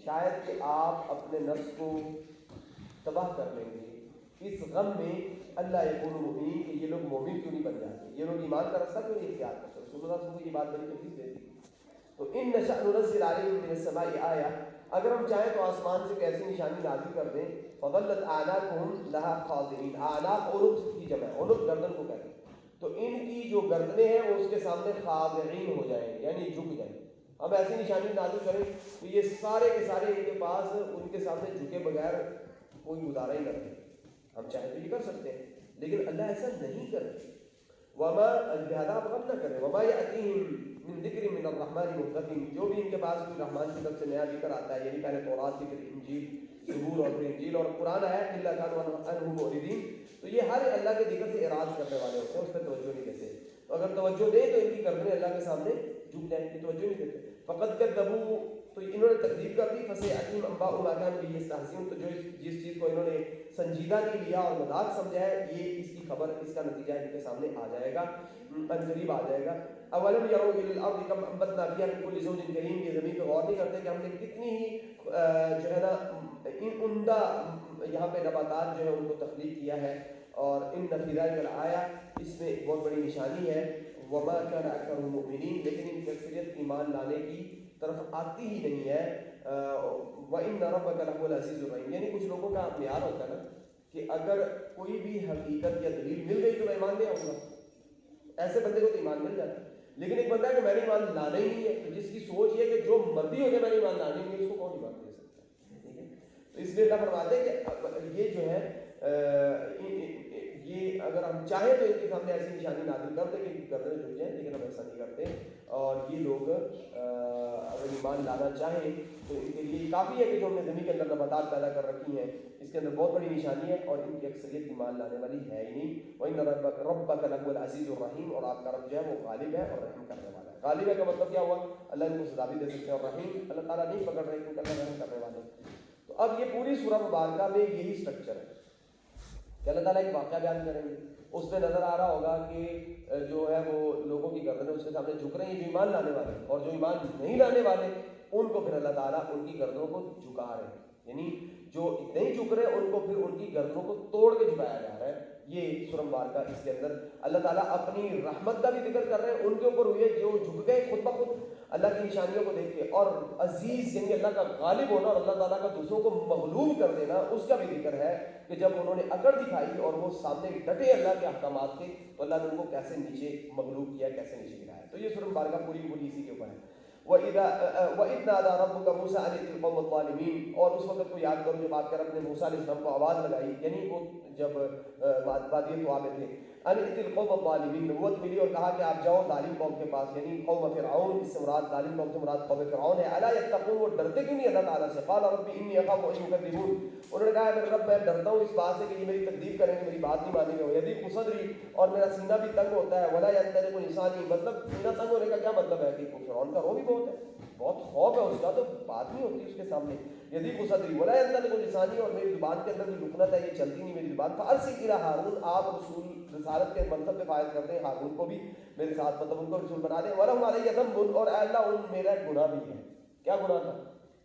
شاید کہ آپ اپنے نفس کو تباہ کر لیں گے اس غم میں اللہ یکون مؤمنین کہ یہ لوگ مومن کیوں نہیں بن جاتے, یہ لوگ ایمان کا راستہ کیوں نہیں اختیار کرتے. رسول اللہ صلی اللہ علیہ وسلم کو یہ بات بڑی تکلیف دیتی. تو ان نشأ ننزل علیہم من السماء آیہ, اگر ہم چاہیں تو آسمان سے ایک ایسی نشانی نازل کر دیں. فظلت اعناقهم لها خاضعین, اعناق عنق کی جمع ہے, عنق گردن کو کہتے ہیں, تو ان کی جو گردنیں ہیں وہ اس کے سامنے خاضعین ہو جائیں یعنی جھک جائیں. ہم ایسی نشانی نازل کریں تو یہ سارے کے سارے ان کے پاس ان کے سامنے جھکے بغیر کوئی گزارا ہی کرتے. ہم چاہیں تو یہ کر سکتے ہیں لیکن اللہ ایسا نہیں کرتے. وما لہذا آپ غم نہ کریں. وما یأتیہم من ذکر من الرحمن محدث, جو بھی ان کے پاس کوئی رحمان کی طرف سے نیا ذکر آتا ہے, یعنی پہلے تورات کی, پھر انجیل, زبور اور پھر انجیل اور قرآن ہے, الا کانوا عنہ معرضین, تو یہ ہر اللہ کے ذکر سے اعراض کرنے والے ہوتے ہیں, اس پہ توجہ نہیں دیتے. تو اگر توجہ دیں تو ان کی گردنیں اللہ کے سامنے جھک جائیں گی, توجہ نہیں دیتے. فقد کذبوا, تو انہوں نے تکذیب کر دی. فسیأتیہم انباء ما کانوا بہ یستہزئون, تو جو جس چیز کو انہوں نے سنجیدہ نہیں لیا اور مذاق سمجھا ہے, یہ اس کی خبر, اس کا نتیجہ ان کے سامنے آ جائے گا, قریب آ جائے گا. اولم یروا الی الارض کم انبتنا فیہا من کل زوج کریم, یہ زمین پہ غور نہیں کرتے کہ ہم نے کتنی ہی جو ہے نا عمدہ یہاں پہ نباتات جو ہے ان کو تخلیق کیا ہے. اور ان فی ذلک لآیہ, اس میں ایک بہت بڑی نشانی ہے. وما کان اکثرهم مؤمنین, لیکن ان کی اکثریت ایمان لانے کی طرف آتی ہی نہیں ہے. وَإِنَّ رَبَّكَ لَهُوَ الْعَزِيزُ الرَّحِيمُ, یعنی کچھ لوگوں کا معیار ہوتا ہے نا کہ اگر کوئی بھی حقیقت یا دلیل مل گئی تو میں ایمان نہیں آؤں گا. ایسے بندے کو تو ایمان مل جاتا ہے. لیکن ایک بندہ ہے کہ میں نے ایمان لانا ہی نہیں ہے, تو جس کی سوچ یہ کہ جو مرضی ہو جائے میں نے ایمان لانا ہی نہیں, اس کو کون ایمان دے سکتا ہے. ٹھیک ہے, تو اس لیے اللہ فرماتے ہیں کہ یہ جو ہے یہ اگر ہم چاہیں تو ان کے سامنے ایسی نشانی نازل کر دیں کہ گردنیں جھک جائیں, لیکن ہم ایسا نہیں کرتے. اور یہ لوگ اگر ایمان لانا چاہیں تو ان کے لیے کافی ہے کہ جو ہم نے زمین کے اندر نباتات پیدا کر رکھی ہیں, اس کے اندر بہت بڑی نشانی ہے, اور ان کی اکثریت ایمان لانے والی ہے ہی نہیں. وَإِنَّ رَبَّكَ لَهُوَ الْعَزِيزُ الرَّحِيمُ, اور آپ کا رب جو ہے وہ غالب ہے اور رحم کرنے والا ہے. غالب ہے کا مطلب کیا ہوا, اللہ ان کو سزا بھی دے سکتے ہیں, اور رحیم, اللہ تعالیٰ نہیں پکڑ رہے کیونکہ اللہ رحم کرنے والے. تو اب یہ پوری سورہ مبارکہ میں یہی اسٹرکچر ہے کہ اللہ تعالیٰ ایک واقعہ بیان کریں گے, اس میں نظر آ رہا ہوگا کہ جو ہے وہ لوگوں کی گردنیں اس کے سامنے جھک رہی ہیں جو ایمان لانے والے ہیں, اور جو ایمان نہیں لانے والے ان کو پھر اللہ تعالیٰ ان کی گردنوں کو جھکا رہے ہیں, یعنی جو نہیں جھک رہے ان کو پھر ان کی گردنوں کو توڑ کے جھکایا جا رہا ہے. یہ سورہ مبارکہ, اس کے اندر اللہ تعالیٰ اپنی رحمت کا بھی ذکر کر رہے ہیں ان کے اوپر ہوئے جو جھک گئے خود بخود اللہ کی نشانیوں کو دیکھ کے, اور عزیز یعنی اللہ کا غالب ہونا اور اللہ تعالیٰ کا دوسروں کو مغلوب کر دینا, اس کا بھی ذکر ہے کہ جب انہوں نے اکڑ دکھائی اور وہ سامنے ڈٹے اللہ کے احکامات کے, تو اللہ نے ان کو کیسے نیچے مغلوب کیا, کیسے نیچے گرایا. تو یہ سورہ مبارکہ پوری پوری اسی کے اوپر ہے. وَإِذْ نَادَىٰ رَبُّكَ مُوسَىٰ أَنِ ائْتِ الْقَوْمَ الظَّالِمِينَ, اور اس وقت کو یاد کرو جب آپ کے رب نے موسیٰ علیہ السلام کو آواز لگائی, یعنی وہ جب وادی طویٰ میں تھے. أَنِ ائْتِ الْقَوْمَ الظَّالِمِينَ, نبوت ملی اور کہا کہ آپ جاؤ ظالم قوم کے پاس, یعنی قوم فرعون, اس سے مراد ظالم قوم سے مراد قوم فرعون ہے. أَلَا يَتَّقُونَ, وہ ڈرتے کیوں نہیں اللہ تعالیٰ سے. قَالَ رَبِّ إِنِّي أَخَافُ أَن يُكَذِّبُونِ, انہوں نے کہا میرے رب میں ڈرتا ہوں اس بات سے کہ یہ میری تکذیب کریں گے, میری بات نہیں مانیں گے. يَضِيقُ صَدْرِي, اور میرا سینہ بھی تنگ ہوتا ہے. وَلَا يَنطَلِقُ لِسَانِي, مطلب سینہ تنگ ہونے کا کیا مطلب ہے کہ فرعون کا رو بھی بہت ہے, بہت خوف ہے اس کا, تو بات نہیں ہوتی اس کے سامنے. يَضِيقُ صَدْرِي وَلَا يَنطَلِقُ لِسَانِي, اور میری زبان کے اندر بھی لکنت ہے, یہ چلتی نہیں میری زبان. فَأَرْسِلْ إِلَىٰ هَارُونَ, آپ رسول رسالت کے منصب پہ فائز کرتے ہیں ہارون کو بھی میرے ساتھ, مطلب ان کو رسول بنا دیں. وَلَهُمْ عَلَيَّ ذَنبٌ, اور اے اللہ ان میرا ایک گناہ بھی ہے. کیا گناہ تھا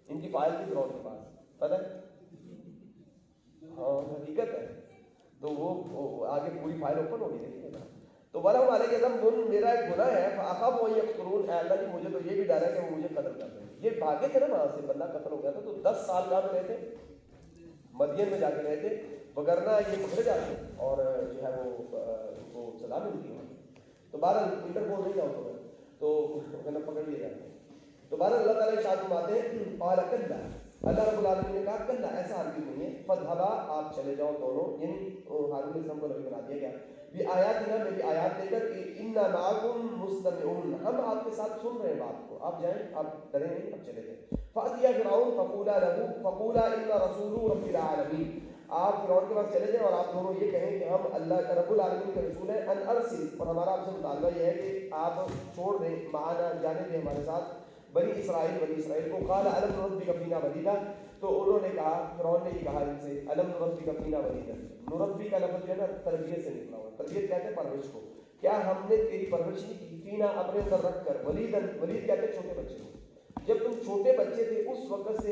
ان کی فائل تھی فرعون کے پاس, پتہ ہے, ہاں حقیقت ہے, تو وہ آگے پوری فائل اوپن ہو گئی ہے. تو وَلَهُمْ عَلَيَّ ذَنبٌ, میرا ایک گناہ ہے. فَأَخَافُ أَن يَقْتُلُونِ, اے اللہ جی مجھے تو یہ بھی ڈر ہے کہ وہ مجھے قتل کر دیں. یہ بھاگے تھے نا وہاں سے, بندہ قتل ہو گیا تھا, تو 10 سال کہاں میں رہے تھے, مدین میں جا کے رہے تھے, وگرنہ یہ پکڑے جاتے اور جو ہے وہ سزا ملتی ہے. تو بہرحال انٹرپول نہیں جاؤ تو پکڑ لیے جاتے ہیں. تو بہرحال اللہ تعالیٰ ارشاد فرماتے ہیں قال کلا, اللہ رب العالمین نے کہا کلا, ایسا ہرگز نہیں ہے. فاذهبا, آپ چلے جاؤ دونوں, یعنی ہارون علیہ السلام کو نبی بنا دیا گیا. بآیاتنا, میری آیات لے کر, انا معکم مستمعون, ہم آپ کے ساتھ سن رہے ہیں بات کو, آپ جائیں, آپ ڈریں نہیں, آپ چلے جائیں. فاتیا فرعون فقولا له فقولا انا رسول رب العالمین, آپ فرعون کے پاس چلے جائیں اور آپ دونوں یہ کہیں کہ ہم اللہ کا رب العالمین کے رسول ہیں. ان ارسل, اور ہمارا آپ سے مطالبہ یہ ہے کہ آپ چھوڑ دیں, معنا جانے دیں ہمارے ساتھ بنی اسرائیل کو. قال الم نربک فینا ولیدا, تو انہوں نے کہا, فرعون نے یہ کہا ان سے, الم نربک فینا ولیدا, نربی کا لفظ جو ہے نا تربیت سے نکلا ہوا, تربیت کہتے ہیں پرورش کو, کیا ہم نے تیری پرورش نہیں کی, فینا اپنے اندر رکھ کر, ولیدن, ولید کہتے ہیں چھوٹے بچے کو, جب تم چھوٹے بچے تھے اس وقت سے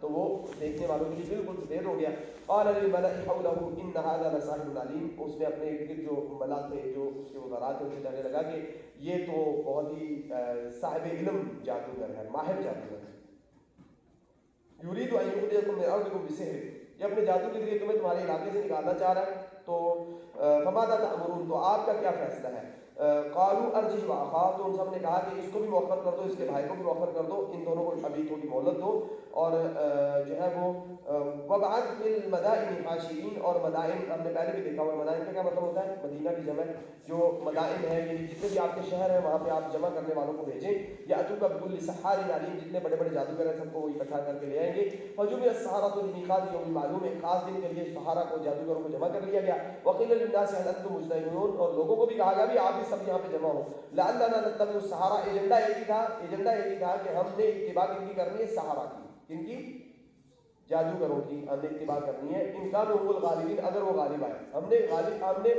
تو وہ دیکھنے والوں کے لیے بالکل سفید ہو گیا. قال للملأ حوله ان هذا لساحر علیم. اس نے اپنے ارد جو ملا تھے جو اس کے وزراء تھے اسے کہنے لگا کہ یہ تو بہت ہی صاحب علم جادوگر ہے، ماہر جادوگر ہے. یرید ان یخرجکم من ارضکم بسحر، یہ اپنے جادو کے ذریعے تمہیں تمہارے علاقے سے نکالنا چاہ رہا ہے. تو فماذا تأمرون، تو آپ کا کیا فیصلہ ہے؟ قالوا ارجه واخاه، تو ان سب نے کہا کہ اس کو بھی مؤخر کر دو، اس کے بھائی کو بھی مؤخر کر دو، ان دونوں کو ابھی تھوڑی مہلت دو. اور جو ہے وہ وبعث فی المدائن حاشرین، اور مدائن ہم نے پہلے بھی دیکھا ہوا، مدائن کا کیا مطلب ہوتا ہے؟ مدینہ کی جمع. جو مدائن ہے یعنی جتنے بھی آپ کے شہر ہیں وہاں پہ آپ جمع کرنے والوں کو بھیجیں. یاتوک بکل سحار علیم، جتنے بڑے بڑے جادوگر ہیں سب کو وہ اکٹھا کر کے لے آئیں گے. فجمع السحرۃ لمیقات یوم معلوم، ایک خاص دن کے لیے سحرہ کو جادوگروں کو جمع کر لیا گیا. وقیل للناس هل انتم مجتمعون، اور لوگوں کو بھی کہا گیا بھی آپ بھی سب یہاں پہ جمع ہو. لعلنا نتبع السحرہ، ایجنڈا ایک ہی تھا کہ ہم نے اتباع کن کی کرنی ہے؟ سحرہ کی. کن کی؟ جادوگروں کی ہم نے اتباع کرنی ہے. ان کانوا هم الغالبین، اگر وہ غالب آئے.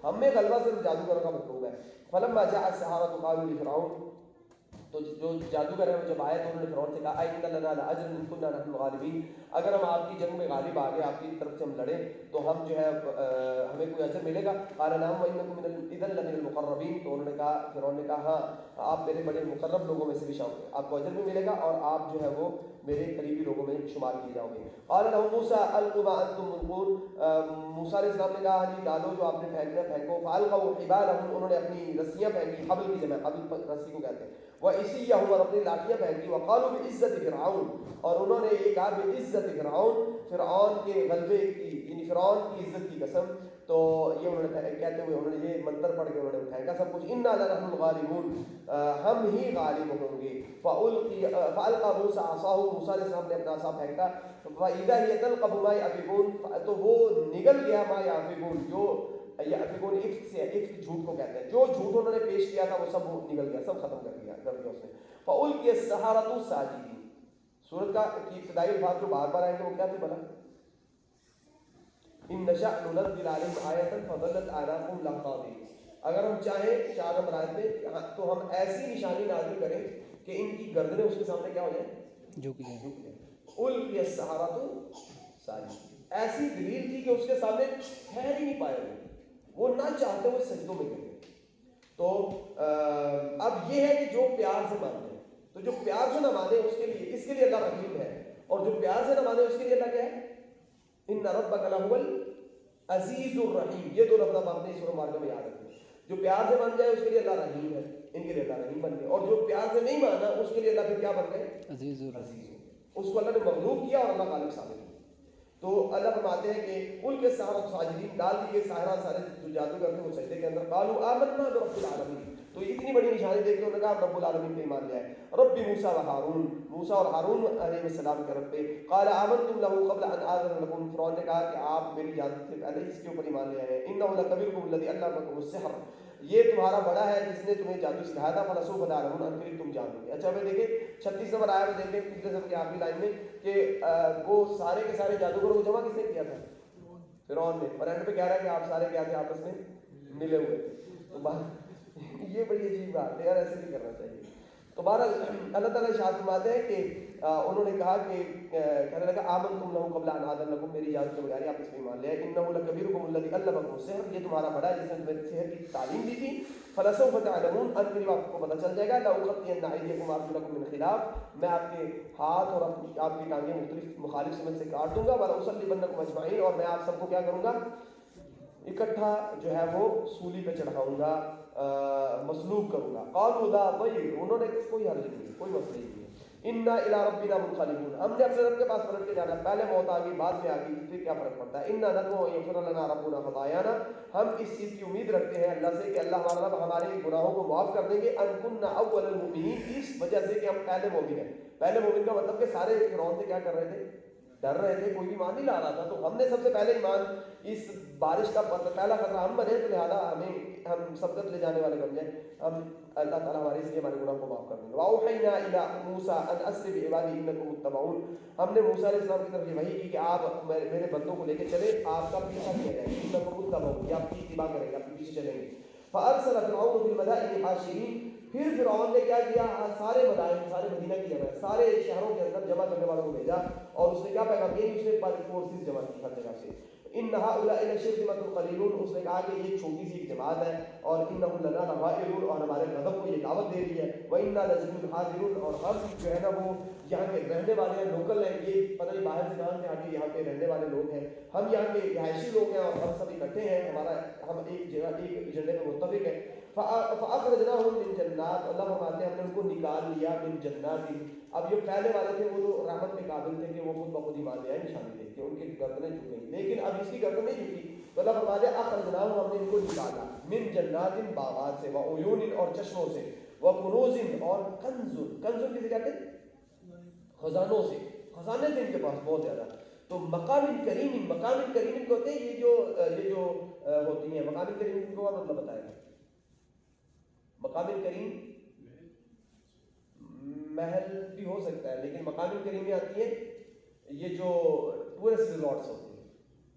ہم میں غلبہ صرف جادوگروں کا مطلوب ہے. فلما جاء السحرة قالوا لفرعون، تو جو جادوگر ہیں وہ جب آئے تو انہوں نے فرعون سے کہا اِنَّ لَنَا لَأَجْرًا إِن كُنَّا نَحْنُ الْغَالِبِينَ، اگر ہم آپ کی جنگ میں غالب آ گئے، آپ کی طرف سے ہم لڑیں تو ہم جو ہے ہمیں کوئی اجر ملے گا. قَالَ نَعَمْ وَإِنَّكُمْ إِذًا لَمِنَ الْمُقَرَّبِينَ، تو انہوں نے کہا، فرعون نے کہا ہاں آپ میرے بڑے مقرب لوگوں میں سے بھی شامل ہیں، آپ کو اجر بھی ملے گا اور آپ جو ہے وہ میرے قریبی لوگوں میں شمار کیے جاؤ گے. قَالَ لَهُ مُوسَىٰ أَلْقُوا مَا أَنتُم مُلْقُونَ، موسیٰ علیہ السلام نے کہا جی ڈالو جو آپ نے پھینکنا پھینکو. فَأَلْقَوْا حِبَالَهُمْ، انہوں نے اپنی رسیاں پھینکی، حبل کی جمع، حبل رسی کو کہتے ہیں. وَعِصِيَّهُمْ، اور اپنی لاٹھیاں پھینکی. وَقَالُوا بِعِزَّةِ فِرْعَوْنَ، اور انہوں نے یہ کہا بِعِزَّةِ فِرْعَوْنَ، فرعون کے غلبے کی یعنی فرعون کی عزت کی قسم. تو یہ انہوں نے کہتے ہوئے انہوں نے یہ منتر پڑھ کے انہوں نے پھینکا سب کچھ. اِنَّا لَنَحْنُ الْغَالِبُونَ، ہم ہی غالب ہوں گے. فَأَلْقَىٰ مُوسَىٰ عَصَاهُ، موسیٰ علیہ السلام نے اپنا عصا پھینکا. فَإِذَا هِيَ تَلْقَفُ مَا يَأْفِكُونَ، تو وہ نگل گیا ما یافکون، جو یافکون افک سے، افک جھوٹ کو کہتے ہیں، جو جھوٹ انہوں نے پیش کیا تھا وہ سب نگل گیا، سب ختم کر دیا اس نے. فَأُلْقِيَ السَّحَرَةُ سَاجِدِينَ، سورت کا ابتدائی الفاظ جو بار بار آئیں گے وہ کیا تھے بلا؟ ان نشأ ننزل علیہم آیۃ فظلت اعناقهم لها خاضعین، اگر ہم چاہیں 4 نمبر آیت میں تو ہم ایسی نشانی نازل کریں کہ ان کی گردنیں اس کے سامنے کیا ہو جائیں؟ جھک جائیں. القی السحرۃ ساجدین، ایسی دلیل تھی کہ اس کے سامنے ٹھہر ہی نہیں پائے وہ نہ چاہتے ہوئے سجدوں میں گر گئے. تو اب یہ ہے کہ جو پیار سے مانتے ہیں، تو جو پیار سے نہ مانے اس کے لیے اللہ رحیم ہے، اور جو پیار سے نہ مانے اس کے لیے اللہ کیا ہے؟ ان ربک لہو العزیز الرحیم. یہ 2 لفظ آپ اپنے سورہ مبارکہ میں یاد رکھیں. جو پیار سے مان جائے اس کے لیے اللہ رحیم ہے، ان کے لیے اللہ رحیم بن گئے. اور جو پیار سے نہیں مانا اس کے لیے اللہ پھر کیا بن گئے؟ عزیز الرحیم. اس کو اللہ نے مغلوب کیا اور اللہ غالب ثابت کیا. تو اللہ فرماتے ہیں کہ ان کے سحرۃ ساجدین، ڈال دیے ساحرہ سارے جو جادوگر تھے وہ سجدے کے اندر. قالوا آمنا برب العالمین، تو اتنی بڑی نشانی دیکھ کے انہوں نے کہا رب العالمین پہ ایمان لے آئے. رب موسیٰ و ہارون، موسیٰ اور ہارون علیہ السلام کے رب پہ. قال آمنتم له قبل ان آذن لكم، فرعون نے کہا کہ آپ میری اجازت سے پہلے اس کے اوپر ایمان لے آئے ہیں. انه لکبیرکم الذی علمکم السحر، یہ تمہارا بڑا ہے جس نے تمہیں جادو سکھایا تھا. فلسوف تعلمون، ان قریب تم جان لو گے. اچھا اب دیکھیں 36 نمبر آیا میں دیکھیں پچھلے سبق کی آخری لائن میں کہ وہ سارے کے سارے جادوگروں کو جمع کس نے کیا تھا؟ فرعون نے. اور اینڈ پہ کہہ رہا ہے کہ آپ سارے کیا تھے؟ آپس میں ملے ہوئے تھے. تو یہ بڑی عجیب بات ہے یار، ایسے نہیں کرنا چاہیے. تو بہرحال اللہ تعالیٰ ارشاد فرماتے ہیں کہ انہوں نے کہا کہ کہنے لگا آمنتم لہ قبل ان آذن لکم، میری اجازت کے بغیر آپ اس میں ایمان لے آئے. انہ لکبیرکم الذی علمکم السحر، یہ تمہارا بڑا ہے جس نے تمہیں سحر کی تعلیم دی تھی. فلسوف تعلمون، ان قریب آپ کو پتہ چل جائے گا. لأقطعن ایدیکم وارجلکم من خلاف، میں آپ کے ہاتھ اور آپ کی ٹانگیں مختلف مخالف سمت سے کاٹ دوں گا. ولأصلبنکم اجمعین، اور میں آپ سب کو کیا کروں گا؟ اکٹھا جو ہے وہ سولی پہ چڑھاؤں گا، مصلوب کروں گا. قالوا لا ضیر، انہوں نے کوئی حرج نہیں، کوئی مسئلہ نہیں ہے. انا الی ربنا منقلبون، ہم نے اپنے رب کے پاس پلٹ کے جانا. پہلے موت آ گئی بعد میں آ گئی، پھر کیا فرق پڑتا ہے؟ انا ندعو ان یغفر لنا ربنا خطایانا، ہم اس چیز کی امید رکھتے ہیں اللہ سے کہ اللہ ہمارا رب ہمارے گناہوں کو معاف کر دیں گے. ان كنا اول المؤمنین، اس وجہ سے کہ ہم پہلے مومن ہیں. پہلے مومن کا مطلب کہ سارے فرعون سے کیا کر رہے تھے؟ ڈر رہے تھے، کوئی ایمان نہیں لا رہا تھا. تو ہم نے سب سے پہلے ایمان، اس بارش کا پہلا خطرہ ہم بنے، تو لہٰذا ہم سبقت لے جانے والے بن جائیں. ہم اللہ تعالیٰ ہمارے اس لیے ہمارے گناہ کو معاف کر دیں گے. وَأَوْحَيْنَا إِلَىٰ مُوسَىٰ أَنْ أَسْرِ بِعِبَادِي إِنَّكُمْ مُتَّبَعُونَ، ہم نے موسیٰ علیہ السلام کی طرف یہ وحی کی کہ آپ میرے بندوں کو لے کے چلے، آپ کا پیچھا کیا جائے. إِنَّكُمْ مُتَّبَعُونَ، یہ آپ کی اتباع کریں گے، آپ کے پیچھے چلیں گے. فَأَرْسَلَ فِرْعَوْنُ فِي الْمَدَائِنِ حَاشِرِينَ، پھر فرعون نے کیا کیا، سارے مدائن، سارے مدینہ کی جگہ، سارے شہروں کے اندر جمع کرنے والوں کو بھیجا، اور اس نے کیا پیغام دیا، اس نے فورسز جمع کی ہر جگہ سے. ان هؤلاء لشرذمة قلیلون، اس نے کہا کہ یہ چھوٹی سی ایک جماعت ہے، اور انهم لنا لغائرون، اور ہمارے غضب کو یہ دعوت دے رہی ہے، وإنا لجميع حاضرون، اور ہم جو ہے نا وہ یہاں کے رہنے والے ہیں، لوکل ہیں، یہ پتہ نہیں باہر سے کہاں سے آگے یہاں پہ رہنے والے لوگ ہیں، ہم یہاں کے رہائشی لوگ ہیں، اور ہم سب اکٹھے ہیں، ہم ایک جگہ ایک ایجنڈے پر متفق ہیں. فأخرجناهم من جنات، اللہ فرماتے ہیں ہم نے ان کو نکال لیا من جنات. اب جو پہلے والے تھے وہ تو رحمت کے قابل تھے کہ وہ خود بخود ایمان لے آئے، نشانی دیکھ کے ان کی گردنیں جھک گئی، لیکن اب اس کی گردن نہیں جھکی، تو اللہ فرماتے ہیں اخرجناهم، ہم نے ان کو نکالا من جنات، باغات سے، وعیون، اور چشموں سے، وکنوز، اور کنز. کنز کسے کہتے ہیں؟ خزانوں سے، خزانے تھے ان کے پاس بہت زیادہ. تو مقام کریم، مقام کریم کو ہوتے ہیں یہ جو ہوتی ہیں مقام کریم کو مطلب بتائے گا. مقام کریم محل بھی ہو سکتا ہے، لیکن مقام کریم میں آتی ہے یہ جو ٹورسٹ ریزورٹس ہوتے ہیں،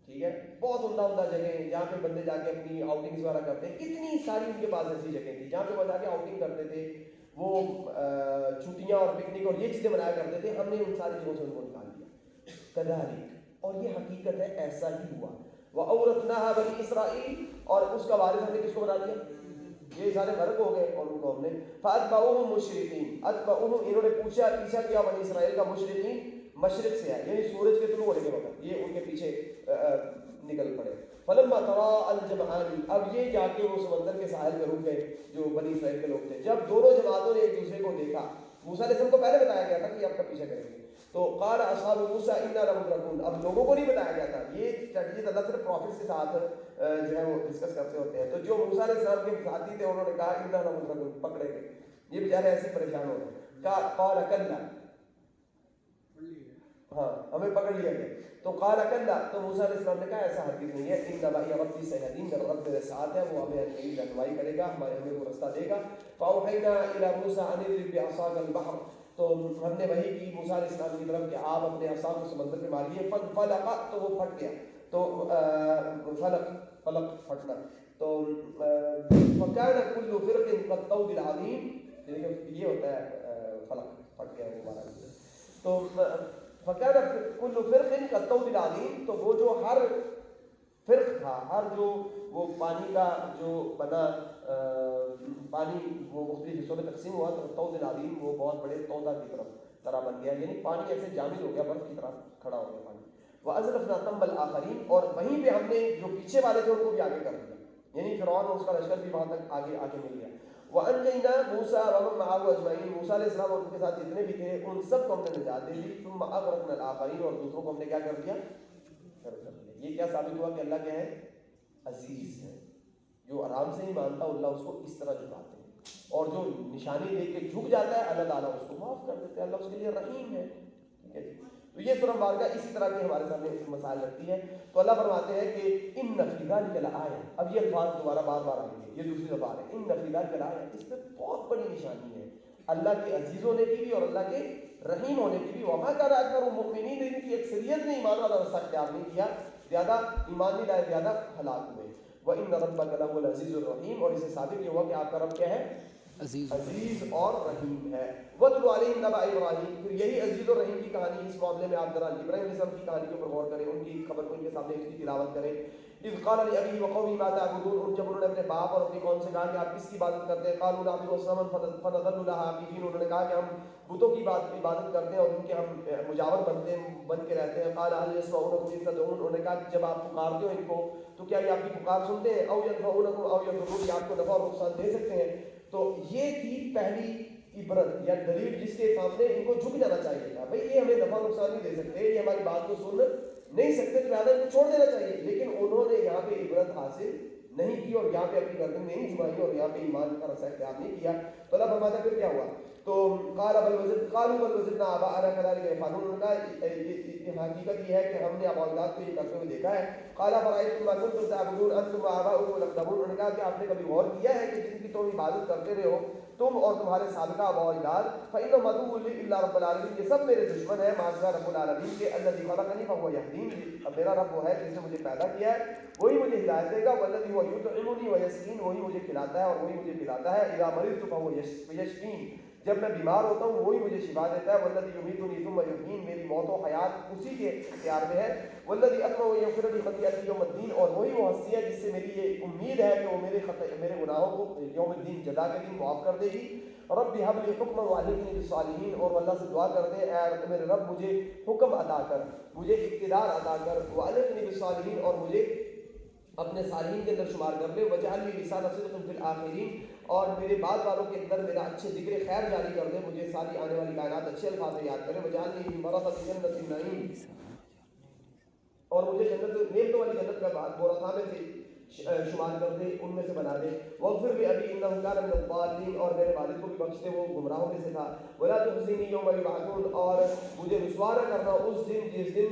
ٹھیک ہے، بہت عمدہ عمدہ جگہیں جہاں پہ بندے جا کے اپنی آؤٹنگس وغیرہ کرتے ہیں. کتنی ساری ان کے پاس ایسی جگہیں تھیں جہاں پہ وہ جا کے آؤٹنگ کرتے تھے، وہ چھٹیاں اور پکنک اور یہ چیزیں منایا کرتے تھے. ہم نے ان ساری چیزوں سے ان کو نکال دیا. کذالک، اور یہ حقیقت ہے ایسا ہی ہوا. وَأَوْرَثْنَاهَا بَنِي إِسْرَائِیل، اور اس کا وارث ہم نے کس کو بنا دیا، یہ سارے غرق ہو گئے، اور ان کو ہم نے فَأَتْبَعُوهُم مُشْرِقِينَ، أَتْبَعُوهُم، انہوں نے پیچھا کیا بنی اسرائیل کا، مشرقین، مشرق سے ہے، یعنی سورج کے طلوع ہونے کے وقت یہ ان کے پیچھے نکل پڑے. فَلَمَّا تَرَاءَ الْجَمْعَانِ، اب یہ جا کے وہ سمندر کے ساحل پہ رک گئے جو بنی اسرائیل کے لوگ تھے. جب دونوں جماعتوں نے ایک دوسرے کو دیکھا، موسیٰ علیہ السلام کو پہلے بتایا گیا تھا کہ یہ آپ کا پیچھا کریں گے، تو قال اصحاب موسیٰ انا لمدرکون، اب لوگوں کو نہیں بتایا گیا تھا. یہ اسٹریٹجی اللہ صرف پروفٹس کے ساتھ جو ہے وہ ڈسکس کرتے ہوتے ہیں. تو جو موسیٰ علیہ السلام کے ساتھی تھے انہوں نے کہا انا لمدرکون، پکڑے گئے، یہ بیچارے ایسے پریشان ہو گئے. قال کلا، ہاں ہمیں پکڑ لیا گیا. تو قال کلا، تو موسیٰ علیہ السلام نے کہا ایسا ہرگز نہیں ہے، ان معی ربی سیہدین، میرا رب میرے ساتھ ہے، وہ ہمیں رہنمائی کرے گا، ہمیں وہ رستہ دے گا. فاوحینا الی موسیٰ ان اضرب بعصاک البحر، تو ہم نے وحی کی موسیٰ علیہ السلام کی طرف کہ آپ اپنے عصا کو سمندر میں ماریے. فانفلق، تو وہ پھٹ گیا، تو فلق پھٹنا. تو فکان کل فرق کالطود العظیم، یہ ہوتا ہے فلق پھٹ گیا وہ ہمارا. تو فکان کل فرق کالطود العظیم، تو وہ جو ہر فرق تھا، ہر جو وہ پانی کا جو بنا پانی وہ مختلف حصوں میں تقسیم ہوا، تو طود العظیم وہ بہت بڑے تودا کی طرح بن گیا، یعنی پانی ایسے جامد ہو گیا، برف کی طرح کھڑا ہو گیا پانی. وَأَزْلَفْنَا ثَمَّ الْآخَرِينَ، اور وہیں پہ ہم نے جو پیچھے والے تھے ان کو بھی آگے کر دیا، یعنی فرعون اور اس کا لشکر بھی وہاں تک آگے مل گیا. وَأَنْجَيْنَا مُوسَىٰ وَمَن مَّعَهُ أَجْمَعِينَ، موسیٰ علیہ السلام اور ان کے ساتھ جتنے بھی تھے ان سب کو ہم نے نجات دے دی. ثُمَّ أَغْرَقْنَا الْآخَرِينَ، اور دوسروں کو ہم نے کیا کر دیا، کر دیا. یہ کیا ثابت ہوا کہ اللہ کیا ہے، عزیز ہے. جو آرام سے نہیں مانتا اللہ اس کو اس طرح جھکاتے ہیں، اور جو نشانی دے کے جھک جاتا ہے اللہ تعالیٰ اس کو معاف کر دیتے ہیں. اللہ اس کے لیے رحیم ہے. ٹھیک ہے جی. تو یہ سورہ مبارکہ اسی طرح کے ہمارے سامنے مسائل رکھتی ہے. تو اللہ فرماتے ہیں کہ ان فی ذلک لآیہ، اب یہ الفاظ دوبارہ بار بار آئیں گے، یہ دوسری دفعہ ہے. ان فی ذلک لآیہ، اس میں بہت بڑی نشانی ہے اللہ کے عزیز ہونے کی بھی اور اللہ کے رحیم ہونے کی بھی. وما کان اکثر المؤمنین، ان کی اکثریت نے ایمان والا رستہ اختیار نہیں کیا، زیادہ ایمان نہیں لائے، زیادہ ہلاک ہوئے. وَإِنَّ رَبَّكَ لَهُوَ الْعَزِيزُ الرَّحِيمُ، اور اس سے ثابت یہ ہوا کہ آپ کا رب کیا ہے، عزیز اور رحیم ہے. وَاتْلُ عَلَيْهِمْ نَبَأَ إِبْرَاهِيمَ، پھر یہی عزیز اور رحیم کی کہانی، اس معاملے میں آپ ذرا ابراہیم علیہ السلام کی کہانی کے اوپر غور کریں، ان کی خبر کو ان کے سامنے اس کی تلاوت کریں. اذ قال لأبيه وقومه ما تعبدون، جب انہوں نے اپنے باپ اور اپنی قوم سے کہا کہ آپ کس کی عبادت کرتے ہیں. قالوا نعبد أصناما فنظل لها عاكفين، انہوں نے کہا کہ ہم بتوں کی عبادت کرتے ہیں اور ان کے ہم مجاور بن کے رہتے ہیں. قال هل يسمعونكم إذ تدعون، انہوں نے کہا کہ جب آپ پکارتے ہو ان کو تو کیا یہ آپ کی پکار سنتے ہیں. او ينفعونكم او يضرون، یہ آپ کو نفع اور نقصان دے سکتے ہیں. تو یہ تھی پہلی عبرت یا دلیل جس کے سامنے ان کو جھک جانا چاہیے تھا. بھئی یہ ہمیں نفع نقصان نہیں دے سکتے، یہ ہماری بات کو سن نہیں سکتے، تو لہٰذا ان کو چھوڑ دینا چاہیے. لیکن انہوں نے یہاں پہ عبرت حاصل نہیں کی اور یہاں پہ اپنی گردن نہیں جھکائی اور یہاں پہ ایمان کا رسا اختیار نہیں کیا. تو اللہ فرماتا پھر کیا ہوا. تو قالوا بل وجدنا آباءنا كذلك يفعلون، ان کا حقیقت یہ ہے کہ ہم نے آباء کو یہ کرتے ہوئے دیکھا ہے. قال فرأيتم ما كنتم تعبدون انتم وآباؤكم الأقدمون، انہوں نے کہا کہ آپ نے کبھی غور کیا ہے کہ جن کی تم عبادت کرتے رہے ہو تم اور تمہارے سابقہ و اجداد فإنهم عدو لي إلا رب العالمین، یہ سب میرے دشمن ہیں ماشاء رب العالمین کے الذی خلقنی فهو يهدين، اب میرا رب وہ ہے جس نے مجھے پیدا کیا ہے وہی مجھے ہدایت دے گا، والذی هو يطعمني ويسقين، وہی مجھے کھلاتا ہے اور وہی مجھے پلاتا ہے، اذا مرضت فهو يشفين، جب میں بیمار ہوتا ہوں وہی مجھے شفا دیتا ہے، والذی یمیتنی ثم یحیین، میری موت و حیات اسی کے اختیار میں ہے، والذی اطمع ان یغفر لی خطیئتی یوم الدین، اور وہی وہ ہستی ہے جس سے میری یہ امید ہے کہ وہ میرے گناہوں کو یوم الدین جزا کے دن معاف کر دے گی۔ رب هب لی حکما وعلمنی بالصالحین، اور اللہ سے دعا کرتے ہیں اے میرے رب مجھے حکم عطا کر، مجھے اقتدار عطا کر، وعلمنی بالصالحین، اور مجھے اپنے صالحین کے اندر شمار کر لے، وجعل لی لسان صدق فی الآخرین، اور میرے بعد والوں کے اندر میرا اچھے ذکر خیر جاری کر دے، مجھے ساری آنے والی کائنات اچھے الفاظ میں یاد کرے، وجعل لی من ورثۃ جنت النعیم، اور مجھے جنت نعمتوں والی جنت کا ورثہ میں سے شمار کر دے، ان میں سے بنا دے، واغفر لی ابی انہ کان من الضالین، اور میرے والد کو بھی بخش دے وہ گمراہوں میں سے تھا، ولا تخزنی یوم یبعثون، اور مجھے رسوا نہ کرنا اس دن جس دن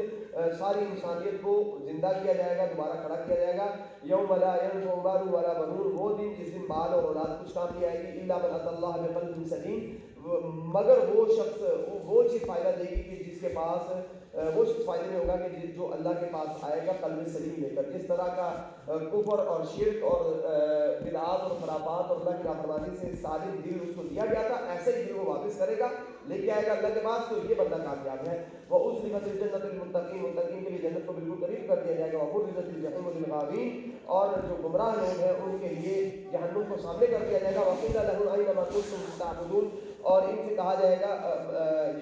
ساری انسانیت کو زندہ کیا جائے گا، دوبارہ کھڑا کیا جائے گا، یوم لا ینفع مال ولا بنون، وہ دن جس دن مال اور اولاد کچھ کام نہیں آئے گی، الا من اتى اللہ بقلب سلیم، مگر وہ شخص وہ چیز فائدہ دے گی کہ جس کے پاس وہ شخص فائدے میں ہوگا کہ جو اللہ کے پاس آئے گا قلب سلیم لے کر۔ اس طرح کا کفر اور شرک اور بدعات اور خرافات اور اللہ کی نافرمانی سے سالم دل اس کو دیا گیا تھا، ایسے ہی دل وہ واپس کرے گا، لے کے آئے گا اللہ کے پاس، تو یہ بندہ کامیاب ہے۔ وَأُزْلِفَتِ الْجَنَّةُ لِلْمُتَّقِينَ، متقین کے لیے جنت کو بالکل قریب کر دیا جائے گا، وَبُرِّزَتِ الْجَحِيمُ لِلْغَاوِينَ، اور جو گمراہ لوگ ہیں ان کے لیے جہنم کو سامنے کر دیا جائے گا، وَقِيلَ لَهُمْ أَيْنَ مَا كُنتُمْ تَعْبُدُونَ، اور ان سے کہا جائے گا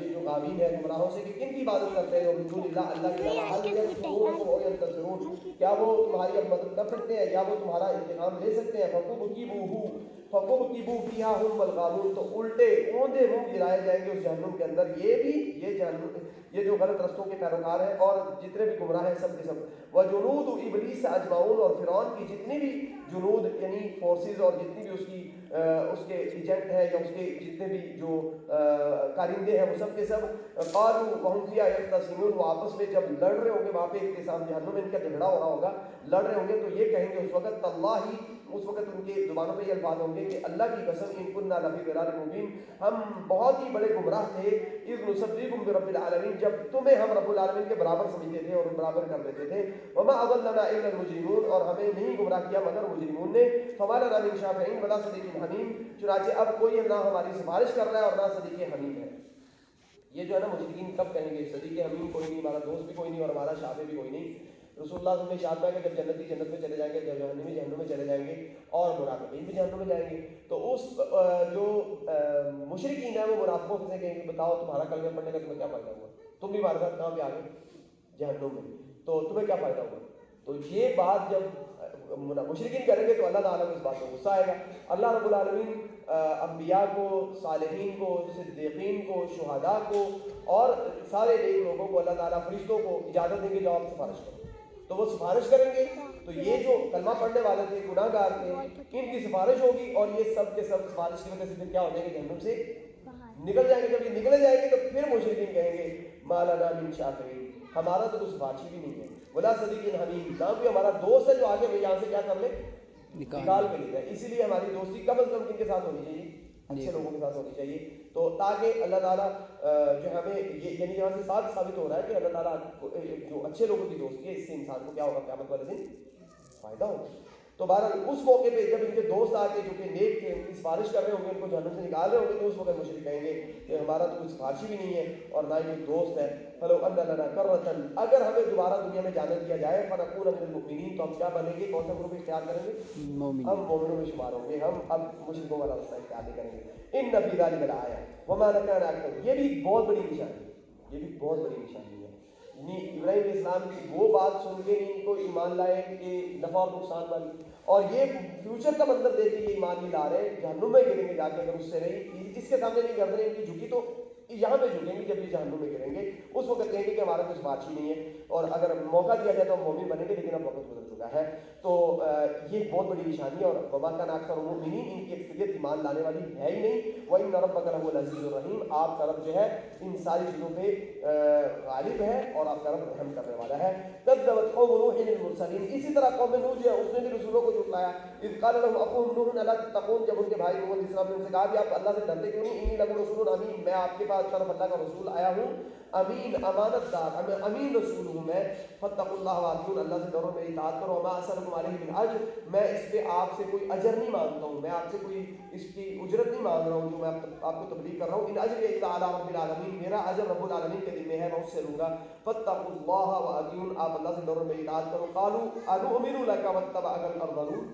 یہ جو غاوین ہے گمراہوں سے کہ کن کی عبادت کرتے ہیں، من دون اللہ، اللہ کے علاوہ، هل ينصرونكم أو ينتصرون، کیا وہ تمہاری اب مدد کر سکتے ہیں یا وہ تمہارا انتقام لے سکتے ہیں، فَكُبْكِبُوا فِيهَا هُمْ وَالْغَاوُونَ، تو الٹے اوندے منہ گرائے جائیں گے اس جہنم کے اندر، یہ جہنم، یہ جو غلط رستوں کے پیروکار ہیں اور جتنے بھی گمراہ ہیں سب کے سب، وَجُنُودُ إِبْلِيسَ أَجْمَعُونَ، اور فرعون کی جتنی بھی جنود یعنی فورسز اور جتنی بھی اس کے ایجنٹ ہیں یا اس کے جتنے بھی جو کارندے ہیں وہ سب کے سب، قالوا وهم فيها يختصمون، وہ آپس میں جب لڑ رہے ہوں گے وہاں پہ اختصام جہنم میں ان کا جھگڑا ہو رہا ہوگا، لڑ رہے ہوں گے تو یہ کہیں گے اس وقت تاللہ، اس وقت ان کے زبانوں پہ یہ الفاظ ہوں گے کہ اللہ کی قسم ان كنا لفی ضلال مبین، ہم بہت ہی بڑے گمراہ تھے، اذ نسویکم برب العالمین، جب تمہیں ہم رب العالمین کے برابر سمجھتے تھے اور برابر کر دیتے تھے، وما اضلنا الا المجرمون، اور ہمیں نہیں گمراہ کیا مگر مجرمون نے، فما لنا من شافعین ولا صدیق حمیم، چنانچہ اب کوئی نہ ہماری سفارش کر رہا ہے اور نہ صدیق حمیم ہے۔ یہ جو ہے نا مشرکین کب کہیں گے صدیق حمیم کوئی نہیں، ہمارا دوست بھی کوئی نہیں اور ہمارا شافع بھی کوئی نہیں، رسول اللہ صلی اللہ علیہ وسلم نے ارشاد کیا کہ جب جنتی جنت میں چلے جائیں گے، جب جہنمی جہنم میں چلے جائیں گے، اور منافقین بھی جہنم میں جائیں گے، تو اس جو مشرکین ہیں وہ منافقوں سے کہیں گے بتاؤ تمہارا کلمہ پڑھنے کا تمہیں کیا فائدہ ہوا، تم بھی ہمارے ساتھ کہاں پہ آ گئے جہنم میں، تو تمہیں کیا فائدہ ہوا۔ تو یہ بات جب مشرکین کریں گے تو اللہ تعالیٰ کو اس بات میں غصہ آئے گا۔ اللہ رب العالمین انبیاء کو، صالحین کو، صدیقین کو، شہداء کو اور سارے نیک لوگوں کو، اللہ تعالیٰ فرشتوں کو اجازت دیں گے جب آپ سفارش کرو، تو وہ سفارش کریں گے، تو یہ جو کلمہ پڑھنے والے تھے، گناہ گار تھے، ان کی سفارش ہوگی، اور یہ سب کے سب سفارش کی وجہ سے پھر کیا ہو جائیں گے جہنم سے نکل جائیں گے۔ جب یہ نکل جائیں گے تو پھر مشرکین کہیں گے ما لنا من شافعین، ہمارا تو کوئی سفارشی بھی نہیں ہے، ولا صدیق حمیم، نہ کوئی ہمارا دوست ہے جو آگے وہ یہاں سے کیا کر لے نکال کے لے جائے۔ اسی لیے ہماری دوستی کم از کم کن کے ساتھ ہونی چاہیے، اچھے لوگوں کے ساتھ ہونی چاہیے، تو تاکہ اللہ تعالیٰ جو ہمیں یہ یعنی یہاں سے صاف ثابت ہو رہا ہے کہ اللہ تعالیٰ جو اچھے لوگوں کی دوستی ہے اس سے انسان کو کیا ہوگا قیامت والے دن فائدہ ہوگا۔ تو بہرحال اس موقع پہ جب ان کے دوست آ کے جو کہ نیک تھے ان کی سفارش کر رہے ہوں گے، ان کو جہنم سے نکال رہے ہوں گے، تو اس وقت مشرک کہیں گے کہ ہمارا تو کوئی سفارشی بھی نہیں ہے اور نہ ہی دوست ہے، فلو ان لنا کرۃ، اگر ہمیں دوبارہ دنیا میں جانے دیا جائے، فنکون من المؤمنین، تو ہم کیا بنیں گے، کون سا گروپ اختیار کریں گے، ہم مومنوں میں شمار ہوں گے، ہم اب مشرکوں والا راستہ اختیار نہیں کریں گے۔ ان فی ذلک لآیہ وما کان اکثرهم، یہ بھی بہت بڑی نشانی ہے، یہ بھی بہت بڑی نشانی ہے، ابراہیم علیہ السلام کی وہ بات سن کے ان کو ایمان لائے کہ نفع اور نقصان والی، اور یہ فیوچر کا منظر دیکھ کے یہ ایمان نہیں لا رہے، جہنم میں گریں گے جا کے، اگر اس سے نہیں اس کے سامنے نہیں گردنیں ان کی جھکی تو یہاں پہ جھکیں گے، جب یہ جہنم میں گریں گے اس وقت کہیں گے کہ ہمارا کوئی سفارشی نہیں ہے۔ اور اگر موقع دیا جائے تو ہم مومن بنیں گے، لیکن اب وقت گزر چکا ہے۔ تو یہ بہت بڑی نشانی ہے، اور وما کان اکثر المؤمنین، ان کی اکثریت ایمان لانے والی ہے ہی نہیں۔ وَإِنَّ رَبَّكَ لَهُوَ الْعَزِيزُ الرَّحِيمُ، آپ کا رب جو ہے ان ساری چیزوں پہ غالب ہے اور آپ کا رب رحم کرنے والا ہے۔ كَذَّبَتْ قَوْمُ نُوحٍ الْمُرْسَلِينَ، اسی طرح قوم نوح جو ہے اس نے بھی رسولوں کو جھٹلایا۔ اذ قال لهم اخوهم نوح الا تتقون، جب ان کے بھائی نوح علیہ السلام نے ان سے کہا کہ آپ اللہ سے ڈرتے کیوں نہیں؟ انی لکم رسول امین، میں آپ کے پاس طرف اللہ کا رسول آیا ہوں، امین امانت دار، امین رسول ہوں میں۔ فاتقوا اللہ واطیعون، اللہ سے ڈرو میری اطاعت کرو۔ وما اسألکم علیہ من اجر، میں اس پہ آپ سے کوئی اجر نہیں مانگتا ہوں، میں آپ سے کوئی اس کی اجرت نہیں مانگ رہا ہوں جو میں آپ کو تبلیغ کر رہا ہوں۔ ان اجری الا علی رب العالمین، میرا اجر رب العالمین کے ذمہ ہے، میں اس سے لوں گا۔ فاتقوا اللہ واطیعون، آپ اللہ سے ڈرو میری اطاعت کرو۔ قالوا انؤمن لک واتبعک الارذلون،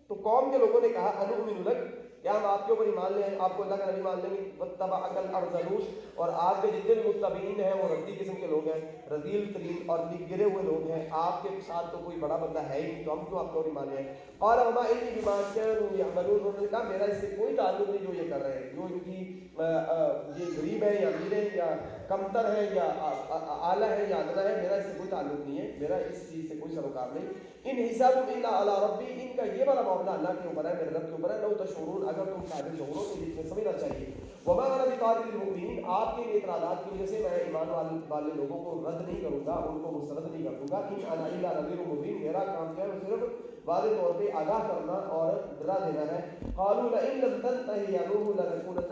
تو قوم کے لوگوں نے کہا انؤمن لک، کیا ہم آپ کے اوپر ایمان لیں، آپ کو اللہ کا نبی مان لیں گے، واتبعک الارذلون، اور آپ کے جتنے بھی متبعین ہیں وہ رذیل قسم کے لوگ ہیں، رذیل ترین اور گرے ہوئے لوگ ہیں، آپ کے ساتھ تو کوئی بڑا بندہ ہے ہی نہیں، تو ہم کیوں آپ کو ایمان لیں؟ قال وما انی بما كانوا يعملون، انہوں نے کہا میرا اس سے کوئی تعلق نہیں جو یہ کر رہے ہیں، جو ان کی یہ غریب ہے یا امیر ہے یا کمتر ہے یا اعلیٰ ہے یا ادنا ہے، میرا اس سے کوئی تعلق نہیں ہے، میرا اس چیز سے کوئی سروکار نہیں۔ ان حساب الا علی ربی، ان کا یہ والا معاملہ اللہ کے اوپر ہے، میرے رب کے اوپر ہے۔ لو تشعرون، اگر تم قابل شعور ہو تو یہ تمہیں سمجھنا چاہیے۔ وما انا بطارد المؤمنین، آپ کے اعتراضات کی وجہ سے میں ایمان والے لوگوں کو رد نہیں کروں گا، ان کو مسترد نہیں کر دوں گا۔ ان انا الا نذیر مبین، میرا کام کیا ہے وہ صرف واضح طور پہ آگاہ کرنا اور ڈرا دینا ہے۔ قالوا لئن لم تنتهي يا نوح لنكونن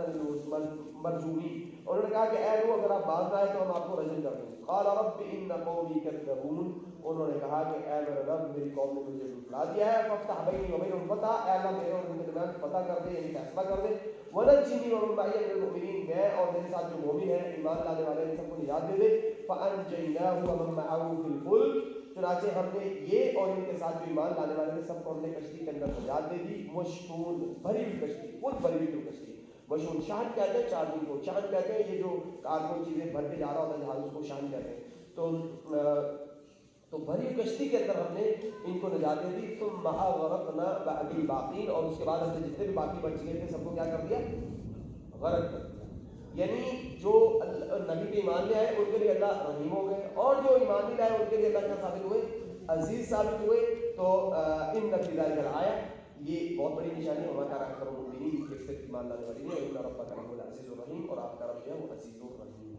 من المرجومین، انہوں نے کہا کہ اے نوح اگر آپ باز نہ آئے تو ہم آپ کو رجم کر دیں گے۔ قال رب ان قومی كذبون، انہوں نے کہا کہ اے میرے رب میری قوم نے مجھے جھٹلا دیا ہے، فافتح بینی وبینہم فتح، اے اللہ میرے اور ان کے درمیان فتح کر دے، یعنی فیصلہ کر دے۔ ونجنی ومن معی من المؤمنین، میں اور میرے ساتھ جو مومن ہیں ایمان لانے والے ہیں سب کو نجات دے دے۔ فانجیناہ ومن معه فی الفلک، چنانچہ ہم نے یہ اور ان کے ساتھ جو ایمان لانے والے ہیں سب کو ہم نے کشتی کے اندر نجات دے دی۔ مشحون، بھری ہوئی کشتی، فل بھری ہوئی کشتی۔ مشحون شاہد کہتے ہیں چاندی کو، چاند کہتے ہیں یہ جو کارگو چیزیں بھر کے جا رہا ہوتا ہے جہاز، اس کو شاہد کہتے ہیں۔ تو بھری ہوئی کشتی کے اندر ہم نے ان کو نجات دے دی۔ ثم اغرقنا بعد الباقین، اور اس کے بعد ہم نے جتنے بھی باقی بچ گئے تھے سب کو کیا کر دیا؟ غرق کر دیا۔ یعنی جو نبی پہ ایمان لے آئے ان کے لیے اللہ رحیم ہو گئے، اور جو ایمان نہیں لائے ان کے لیے اللہ کیا ثابت ہوئے؟ عزیز ثابت ہوئے۔ تو ان فی ذلک الآیہ، یہ بہت بڑی نشانی ہے۔ وما کان اکثر المؤمنین، ایمان لانے والی ہے، ان ربک لہو العزیز الرحیم، اور آپ کا رب جو ہے وہ عزیز الرحیم